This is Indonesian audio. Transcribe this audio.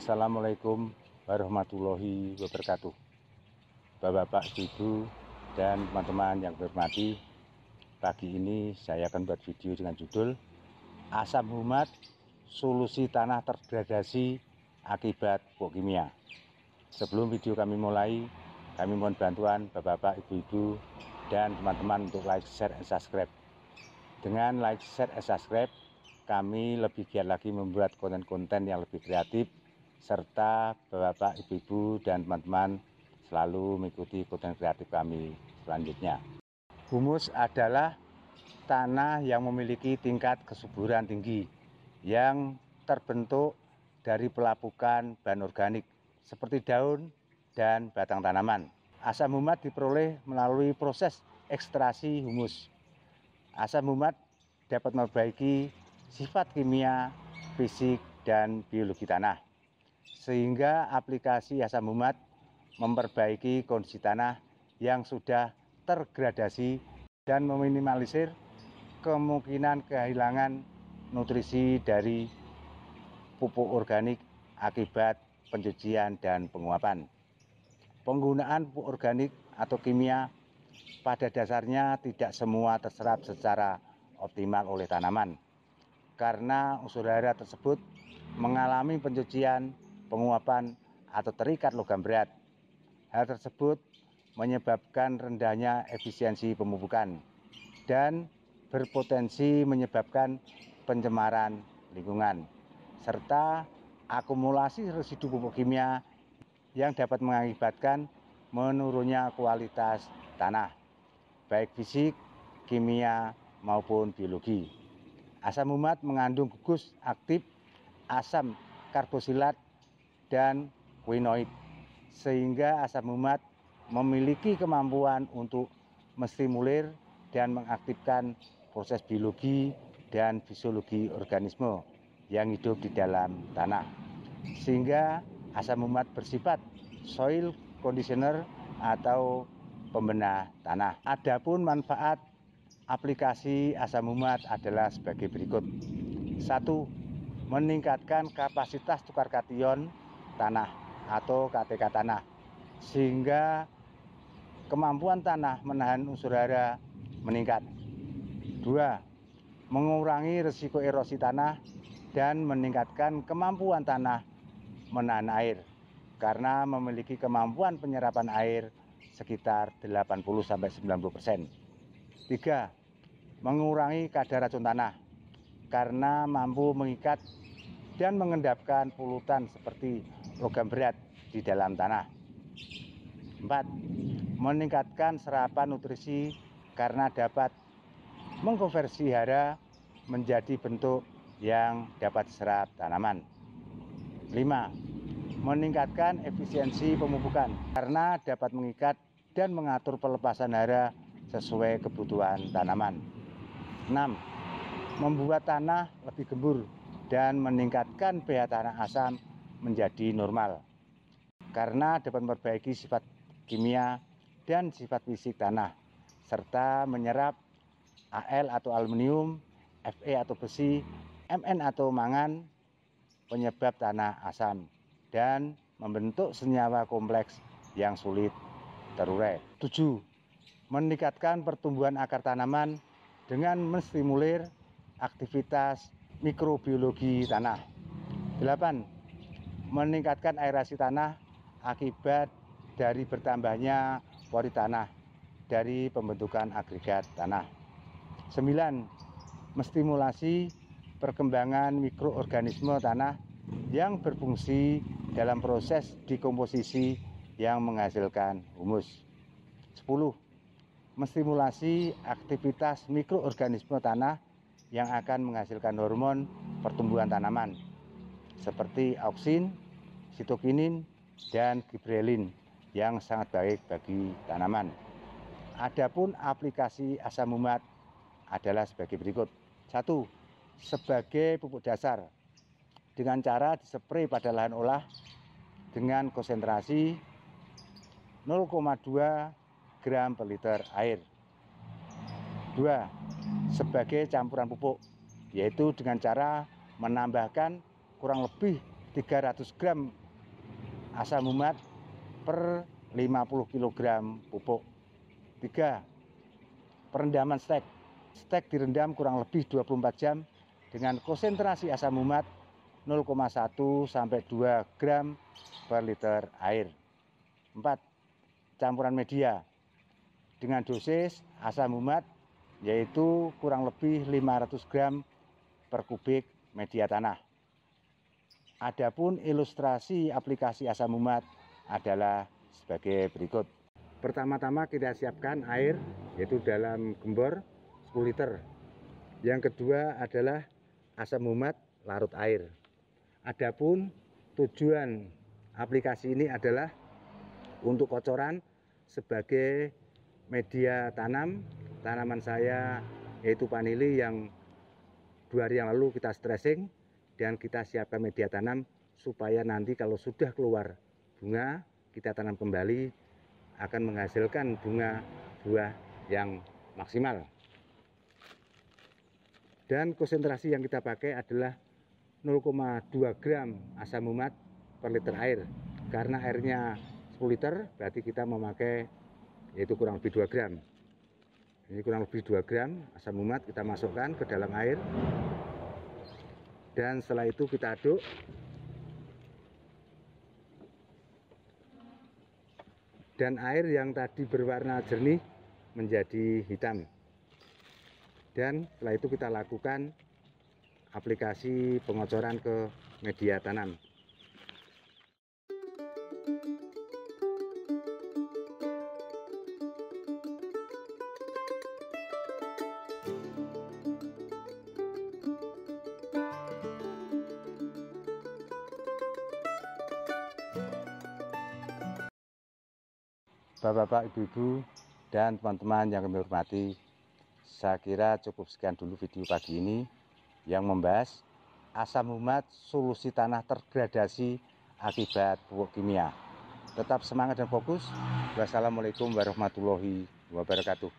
Assalamualaikum warahmatullahi wabarakatuh. Bapak-bapak, ibu, dan teman-teman yang berhormati, pagi ini saya akan buat video dengan judul Asam Humat, Solusi Tanah Terdegradasi Akibat Pupuk Kimia. Sebelum video kami mulai, kami mohon bantuan bapak-bapak, ibu-ibu, dan teman-teman untuk like, share, dan subscribe. Dengan like, share, dan subscribe, kami lebih giat lagi membuat konten-konten yang lebih kreatif, serta bapak-bapak, ibu-ibu, dan teman-teman selalu mengikuti konten kreatif kami selanjutnya. Humus adalah tanah yang memiliki tingkat kesuburan tinggi yang terbentuk dari pelapukan bahan organik seperti daun dan batang tanaman. Asam humat diperoleh melalui proses ekstraksi humus. Asam humat dapat memperbaiki sifat kimia, fisik, dan biologi tanah, sehingga aplikasi asam humat memperbaiki kondisi tanah yang sudah tergradasi dan meminimalisir kemungkinan kehilangan nutrisi dari pupuk organik akibat pencucian dan penguapan. Penggunaan pupuk organik atau kimia pada dasarnya tidak semua terserap secara optimal oleh tanaman, karena unsur hara tersebut mengalami pencucian, penguapan, atau terikat logam berat. Hal tersebut menyebabkan rendahnya efisiensi pemupukan dan berpotensi menyebabkan pencemaran lingkungan, serta akumulasi residu pupuk kimia yang dapat mengakibatkan menurunnya kualitas tanah, baik fisik, kimia, maupun biologi. Asam humat mengandung gugus aktif, asam karbosilat, dan quinoid, sehingga asam humat memiliki kemampuan untuk menstimulir dan mengaktifkan proses biologi dan fisiologi organisme yang hidup di dalam tanah, sehingga asam humat bersifat soil conditioner atau pembenah tanah. Adapun manfaat aplikasi asam humat adalah sebagai berikut. 1. Meningkatkan kapasitas tukar kation tanah atau KTK tanah, sehingga kemampuan tanah menahan unsur hara meningkat. 2. Mengurangi risiko erosi tanah dan meningkatkan kemampuan tanah menahan air, karena memiliki kemampuan penyerapan air sekitar 80-90%. 3. Mengurangi kadar racun tanah, karena mampu mengikat dan mengendapkan polutan seperti logam berat di dalam tanah. 4. Meningkatkan serapan nutrisi, karena dapat mengkonversi hara menjadi bentuk yang dapat diserap tanaman. 5. Meningkatkan efisiensi pemupukan, karena dapat mengikat dan mengatur pelepasan hara sesuai kebutuhan tanaman. 6. Membuat tanah lebih gembur dan meningkatkan pH tanah asam menjadi normal, karena dapat memperbaiki sifat kimia dan sifat fisik tanah, serta menyerap Al atau aluminium, Fe atau besi, Mn atau mangan, penyebab tanah asam, dan membentuk senyawa kompleks yang sulit terurai. 7. Meningkatkan pertumbuhan akar tanaman dengan menstimulir aktivitas mikrobiologi tanah. 8. Meningkatkan aerasi tanah akibat dari bertambahnya pori tanah dari pembentukan agregat tanah. 9. Menstimulasi perkembangan mikroorganisme tanah yang berfungsi dalam proses dekomposisi yang menghasilkan humus. 10. Menstimulasi aktivitas mikroorganisme tanah yang akan menghasilkan hormon pertumbuhan tanaman seperti auksin, sitokinin, dan gibrelin yang sangat baik bagi tanaman. Adapun aplikasi asam humat adalah sebagai berikut. 1. Sebagai pupuk dasar dengan cara disprei pada lahan olah dengan konsentrasi 0,2 gram per liter air. 2. Sebagai campuran pupuk, yaitu dengan cara menambahkan kurang lebih 300 gram asam umat per 50 kg pupuk. 3. Perendaman stek. Stek direndam kurang lebih 24 jam dengan konsentrasi asam umat 0,1 sampai 2 gram per liter air. 4. Campuran media dengan dosis asam umat yaitu kurang lebih 500 gram per kubik media tanah. Adapun ilustrasi aplikasi asam umat adalah sebagai berikut. Pertama-tama kita siapkan air yaitu dalam gembor 10 liter. Yang kedua adalah asam umat larut air. Adapun tujuan aplikasi ini adalah untuk kocoran sebagai media tanam tanaman saya yaitu vanili yang 2 hari yang lalu kita stressing dan kita siapkan media tanam supaya nanti kalau sudah keluar bunga kita tanam kembali akan menghasilkan bunga buah yang maksimal. Dan konsentrasi yang kita pakai adalah 0,2 gram asam umat per liter air. Karena airnya 10 liter berarti kita memakai yaitu kurang lebih 2 gram. Ini kurang lebih 2 gram asam umat kita masukkan ke dalam air. Dan setelah itu kita aduk. Dan air yang tadi berwarna jernih menjadi hitam. Dan setelah itu kita lakukan aplikasi pengocoran ke media tanam. Bapak-bapak, ibu-ibu, dan teman-teman yang kami hormati, saya kira cukup sekian dulu video pagi ini yang membahas asam umat solusi tanah tergradasi akibat pupuk kimia. Tetap semangat dan fokus. Wassalamualaikum warahmatullahi wabarakatuh.